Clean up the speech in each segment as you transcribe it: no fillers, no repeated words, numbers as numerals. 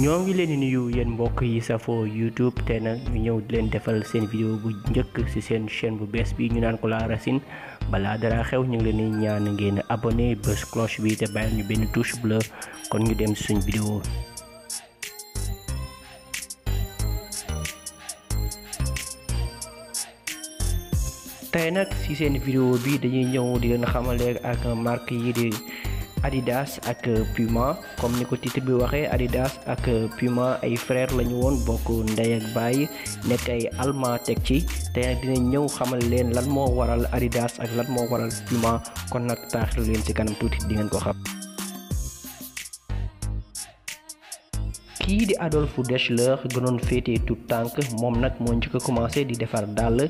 ñoo ngi leen di nuyu yéen mbokk yi safoo YouTube te nag ñu ñëw di leen defal seen vidéo bu njëkk ci seen chaîne bu bees bi ñu naan ko La Racine balaa dara xew ñu ngi leen di ñaan ngeen abonné bës cloche bi te bàyyil ñu benn touche bleu kon ñu dem suñ vidéo. tey nag ci seen vidéo bi dañuy ñëw di leen xamale ak marque yi di Adidas ak Puma. comme ni ko titre bi waxee Adidas ak Puma ay frère lañu woon bokk ndey ak baay nekk ay allemand teg ci te nag dinañ ñëw xamal leen lan moo waral Adidas ak lan moo waral Puma kon nag taaxil leen ci kanam tuuti di ngeen ko xam. kii di Adolphe Dassler gënoon féetee tout tànk moom nag moo njëkk a commencé di defar dàll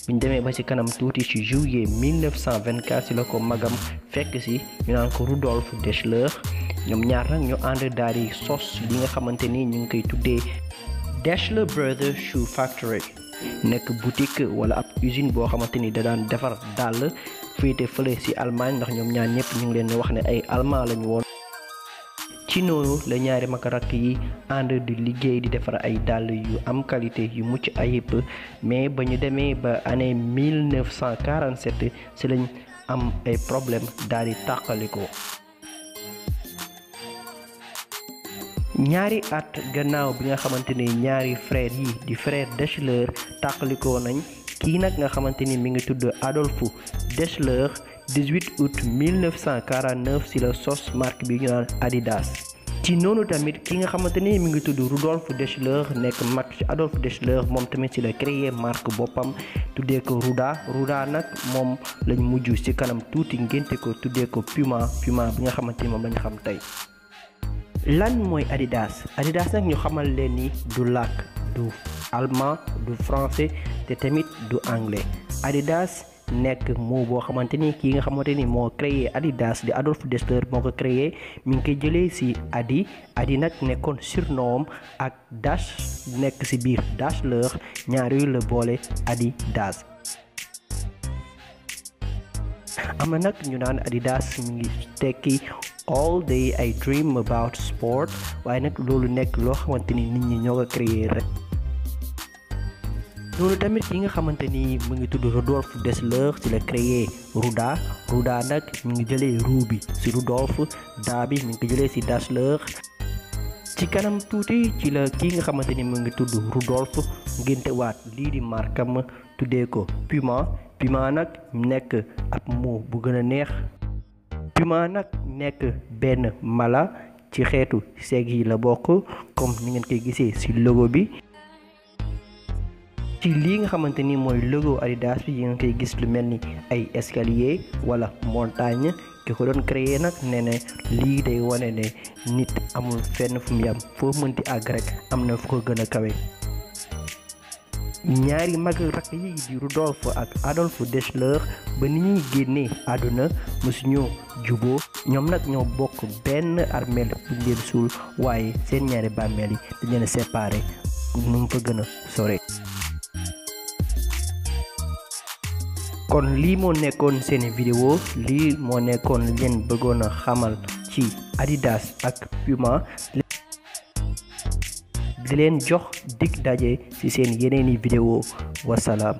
buñ demee ba ci kanam tuuti ci juillet 1924 ci la ko magam fekk si ñu naan ko Rudolf Dassler ñoom ñaar nag ñu ànd daal di sos li nga xamante ni ñu ngi koy tuddee Dassler Brothers Shoe Factory nekk boutique wala ab usine boo xamante ni da daan defar dàll féete fële ci Allemagne ndax ñoom ñaar ñëpp ñu ngi leen wax ne ay allemand lañu woon. ci noonu la ñaari mag rakk yi ànd di liggéey di defar ay dàll yu am qualité yu mucc ayib mais ba ñu demee ba année 1947 ci lañ am ay problème daal di tàqalikoo. ñaari at gannaaw bi nga xamante ni ñaari frère yi di frère Dassler tàqalikoo nañ kii nag nga xamante ni mi ngi tudd Adolphe Dassler 18 août 1949 ci la sos marque bi ñu naan Adidas. ci noonu tamit ki nga xamante ni mi ngi tudd Rudolf Dassler nekk mag ci Adolphe Dassler moom tamit ci la créé marque boppam tuddee ko Ruda nag moom lañ mujj ci kanam tuuti ngénte ko tuddee ko Puma bi nga xamante ni moom lañ xam tey. lan mooy Adidas nag ñu xamal leen ni du làkk du allemand du français te tamit du anglais. Adidas nekk moo boo xamante ni kii nga xamante ni moo créé Adidas di Adolphe Dassler moo ko créé mi ngi koy jëlee ci Adi nag nekkoon surnom ak Dash nekk ci biir Dassler ñaar yooyu la boole Adidas. am na nag ñu naan Adidas mi ngi tekki all day I dream about sport waaye nag loolu nekk loo xamante ni nit ñi ñoo ko créé rek. loolu tamit yi nga xamante ni mu ngi tudd Rudolf Dassler ci la créé Ruda nag mi ngi jëlee ruu bi ci Rudolf daa bi mi ngi ko jëlee ci Dassler. ci kanam tuuti ci la kii nga xamante ni mu ngi tudd Rudolf ngénte waat lii di markam tuddee ko Puma nag nekk ab moo bu gën a neex. Puma nag nekk benn mala ci xeetu seeg yi la bokk comme ni ngeen koy gisee ci logo bi. ci lii nga xamante ni mooy logo Adidas bi yi nga koy gis lu mel ni ay escalier wala montagne ki ko doon créer nag nee na lii day wane ne nit amul fenn fu mu yam foo mënti àgg rek am na fu ko gën a kawe. ñaari mag rakk yi di Rudolf ak Adolphe Dassler ba ni ñuy génnee àdduna mësuñoo juboo ñoom nag ñoo bokk benn armeel bu ñu leen suul waaye seen ñaari bàmmeel yi dañ leen a séparé nu mu fa gën a sore. kon lii moo nekkoon seen vidéo lii moo nekkoon leen bëggoon a xamal ci Adidas ak Puma di leen jox dig daje ci seen yeneeni vidéo wasalaam.